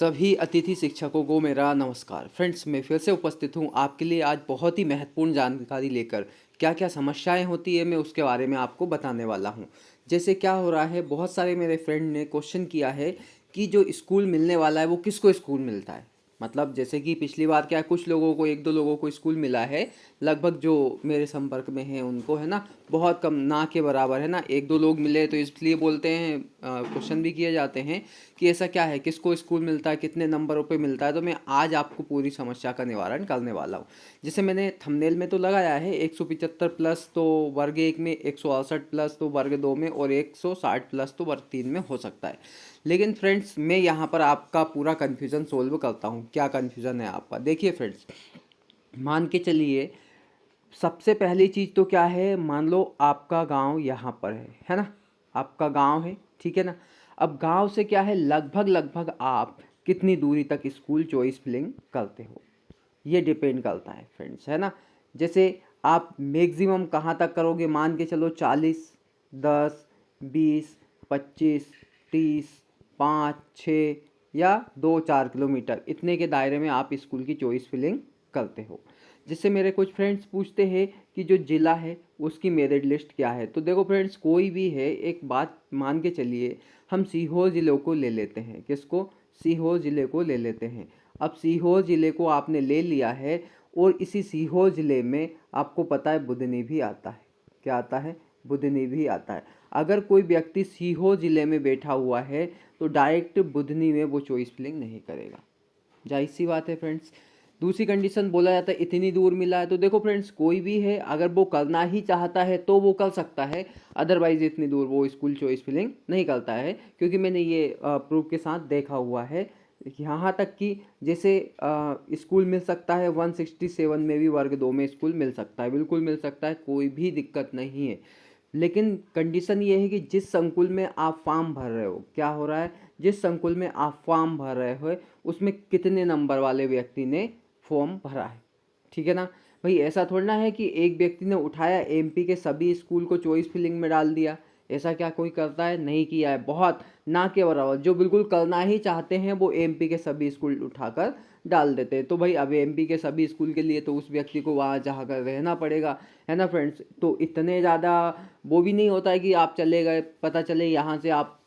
सभी अतिथि शिक्षकों को मेरा नमस्कार। फ्रेंड्स, मैं फिर से उपस्थित हूँ आपके लिए आज बहुत ही महत्वपूर्ण जानकारी लेकर। क्या क्या समस्याएं होती है मैं उसके बारे में आपको बताने वाला हूँ। जैसे क्या हो रहा है, बहुत सारे मेरे फ्रेंड ने क्वेश्चन किया है कि जो स्कूल मिलने वाला है वो किसको स्कूल मिलता है। मतलब जैसे कि पिछली बार क्या है, कुछ लोगों को, एक दो लोगों को स्कूल मिला है, लगभग जो मेरे संपर्क में हैं उनको, है ना, बहुत कम, ना के बराबर, है ना। एक दो लोग मिले तो इसलिए बोलते हैं, क्वेश्चन भी किए जाते हैं कि ऐसा क्या है, किसको स्कूल मिलता है, कितने नंबरों पे मिलता है। तो मैं आज आपको पूरी समस्या का निवारण करने वाला हूँ। जैसे मैंने थंबनेल में तो लगाया है 175 प्लस तो वर्ग 1 में, 168 प्लस तो वर्ग 2 में, और 160 प्लस तो वर्ग 3 में हो सकता है। लेकिन फ्रेंड्स, मैं यहाँ पर आपका पूरा कन्फ्यूज़न सोल्व करता हूँ। क्या कन्फ्यूज़न है आपका, देखिए फ्रेंड्स। मान के चलिए, सबसे पहली चीज़ तो क्या है, मान लो आपका गांव यहाँ पर है ना, आपका गांव है, ठीक है ना। अब गांव से क्या है, लगभग लगभग आप कितनी दूरी तक स्कूल चॉइस फिलिंग करते हो, ये डिपेंड करता है फ्रेंड्स, है ना। जैसे आप मैक्सिमम कहाँ तक करोगे, मान के चलो 40, 10, 20, 25, 30, 5, 6 या 2-4 किलोमीटर, इतने के दायरे में आप स्कूल की चॉइस फिलिंग करते हो। जिससे मेरे कुछ फ्रेंड्स पूछते हैं कि जो ज़िला है उसकी मेरिट लिस्ट क्या है। तो देखो फ्रेंड्स, कोई भी है, एक बात मान के चलिए, हम सीहोर ज़िले को ले लेते हैं। किसको? सीहोर ज़िले को ले लेते हैं। अब सीहोर ज़िले को आपने ले लिया है, और इसी सीहोर ज़िले में आपको पता है बुधनी भी आता है। क्या आता है? बुधनी भी आता है। अगर कोई व्यक्ति सीहोर ज़िले में बैठा हुआ है तो डायरेक्ट बुधनी में वो चॉइस फिलिंग नहीं करेगा। जाहिर सी बात है फ्रेंड्स। दूसरी कंडीशन बोला जाता है इतनी दूर मिला है। तो देखो फ्रेंड्स, कोई भी है अगर वो करना ही चाहता है तो वो कर सकता है, अदरवाइज इतनी दूर वो स्कूल चॉइस फिलिंग नहीं करता है। क्योंकि मैंने ये प्रूफ के साथ देखा हुआ है। यहाँ तक कि जैसे स्कूल मिल सकता है 167 में भी, वर्ग 2 में स्कूल मिल सकता है, बिल्कुल मिल सकता है, कोई भी दिक्कत नहीं है। लेकिन कंडीशन ये है कि जिस संकुल में आप फॉर्म भर रहे हो, क्या हो रहा है, जिस संकुल में आप फॉर्म भर रहे हो उसमें कितने नंबर वाले व्यक्ति ने फॉर्म भरा है। ठीक है ना भाई, ऐसा थोड़ा है कि एक व्यक्ति ने उठाया एमपी के सभी स्कूल को चॉइस फिलिंग में डाल दिया। ऐसा क्या कोई करता है? नहीं किया है। बहुत ना के बराबर जो बिल्कुल करना ही चाहते हैं वो एमपी के सभी स्कूल उठाकर डाल देते हैं। तो भाई अब एमपी के सभी स्कूल के लिए तो उस व्यक्ति को वहाँ जाकर रहना पड़ेगा, है ना फ्रेंड्स। तो इतने ज़्यादा वो भी नहीं होता है कि आप चले गए, पता चले यहाँ से आप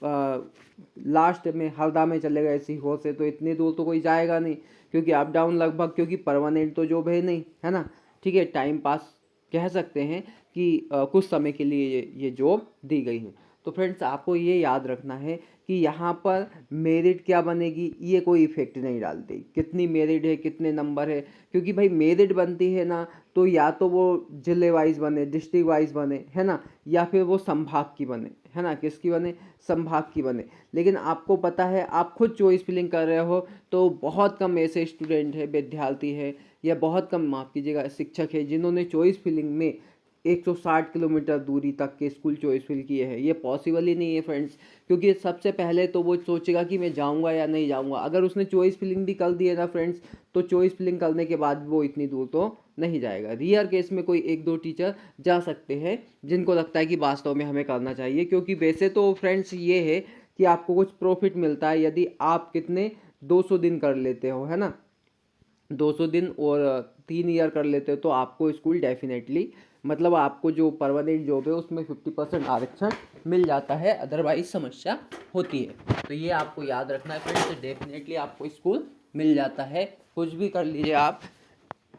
लास्ट में हरदा में चले गए सीहोर से, तो इतनी दूर तो कोई जाएगा नहीं, क्योंकि अप डाउन लगभग, क्योंकि परमानेंट तो जॉब है नहीं, है ना। ठीक है, टाइम पास कह सकते हैं कि कुछ समय के लिए ये जॉब दी गई है। तो फ्रेंड्स, आपको ये याद रखना है कि यहाँ पर मेरिट क्या बनेगी, ये कोई इफेक्ट नहीं डालती कितनी मेरिट है, कितने नंबर है। क्योंकि भाई मेरिट बनती है ना, तो या तो वो जिले वाइज बने, डिस्ट्रिक्ट वाइज बने, है ना, या फिर वो संभाग की बने, है ना। किसकी बने? संभाग की बने। लेकिन आपको पता है, आप खुद चॉइस फिलिंग कर रहे हो तो बहुत कम ऐसे स्टूडेंट है, विद्यार्थी है, या बहुत कम, माफ़ कीजिएगा, शिक्षक है जिन्होंने चॉइस फिलिंग में 160 किलोमीटर दूरी तक के स्कूल चॉइस फिल किए हैं। ये पॉसिबल ही नहीं है फ्रेंड्स। क्योंकि सबसे पहले तो वो सोचेगा कि मैं जाऊंगा या नहीं जाऊंगा। अगर उसने चॉइस फिलिंग भी कर दी है ना फ्रेंड्स, तो चॉइस फिलिंग करने के बाद वो इतनी दूर तो नहीं जाएगा। रियर केस में कोई एक दो टीचर जा सकते हैं जिनको लगता है कि वास्तव में हमें करना चाहिए। क्योंकि वैसे तो फ्रेंड्स ये है कि आपको कुछ प्रॉफिट मिलता है यदि आप कितने 200 दिन कर लेते हो, है ना। 200 दिन और 3 ईयर कर लेते हो तो आपको स्कूल डेफिनेटली, मतलब आपको जो परमानेंट जॉब है उसमें 50% आरक्षण मिल जाता है, अदरवाइज समस्या होती है। तो ये आपको याद रखना है फ्रेंड्स, डेफिनेटली आपको स्कूल मिल जाता है, कुछ भी कर लीजिए आप।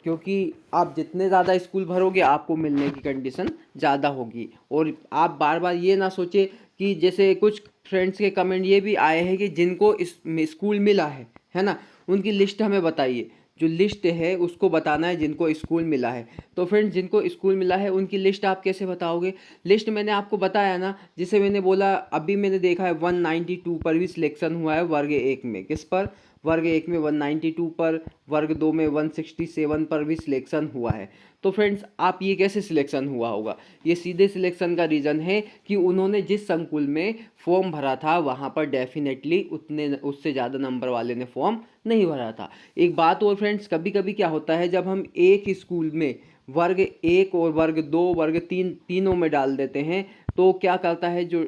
क्योंकि आप जितने ज़्यादा स्कूल भरोगे आपको मिलने की कंडीशन ज़्यादा होगी। और आप बार बार ये ना सोचे कि, जैसे कुछ फ्रेंड्स के कमेंट ये भी आए हैं कि जिनको इस स्कूल मिला है ना, उनकी लिस्ट हमें बताइए। जो लिस्ट है उसको बताना है जिनको स्कूल मिला है। तो फ्रेंड्स, जिनको स्कूल मिला है उनकी लिस्ट आप कैसे बताओगे? लिस्ट मैंने आपको बताया ना, जिसे मैंने बोला, अभी मैंने देखा है 192 पर भी सिलेक्शन हुआ है वर्ग 1 में। किस पर? वर्ग 1 में 192 पर, वर्ग 2 में 167 पर भी सिलेक्शन हुआ है। तो फ्रेंड्स, आप ये कैसे सिलेक्शन हुआ होगा? ये सीधे सिलेक्शन का रीज़न है कि उन्होंने जिस संकुल में फॉर्म भरा था वहाँ पर डेफिनेटली उतने, उससे ज़्यादा नंबर वाले ने फॉर्म नहीं भरा था। एक बात और फ्रेंड्स, कभी कभी क्या होता है, जब हम एक स्कूल में वर्ग 1 और वर्ग 2, वर्ग 3 तीनों में डाल देते हैं, तो क्या करता है जो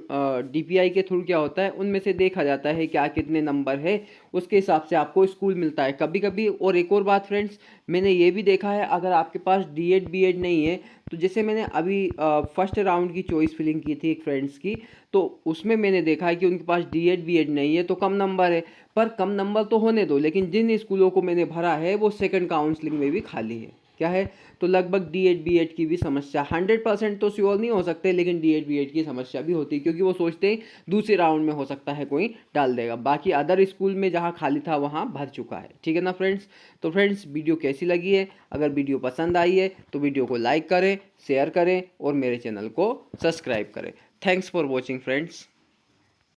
DPI के थ्रू क्या होता है, उनमें से देखा जाता है क्या कितने नंबर है, उसके हिसाब से आपको स्कूल मिलता है कभी कभी। और एक और बात फ्रेंड्स, मैंने ये भी देखा है अगर आपके पास D.Ed B.Ed नहीं है, तो जैसे मैंने अभी फर्स्ट राउंड की चॉइस फिलिंग की थी एक फ्रेंड्स की, तो उसमें मैंने देखा है कि उनके पास D.Ed B.Ed नहीं है तो कम नंबर है। पर कम नंबर तो होने दो, लेकिन जिन स्कूलों को मैंने भरा है वो सेकंड काउंसलिंग में भी खाली है। क्या है, तो लगभग D.Ed B.Ed की भी समस्या 100% तो श्योर नहीं हो सकते, लेकिन D.Ed B.Ed की समस्या भी होती है, क्योंकि वो सोचते हैं दूसरे राउंड में हो सकता है कोई डाल देगा। बाकी अदर स्कूल में जहाँ खाली था वहाँ भर चुका है। ठीक है ना फ्रेंड्स। तो फ्रेंड्स वीडियो कैसी लगी है, अगर वीडियो पसंद आई है तो वीडियो को लाइक करें, शेयर करें और मेरे चैनल को सब्सक्राइब करें। Thanks for watching friends.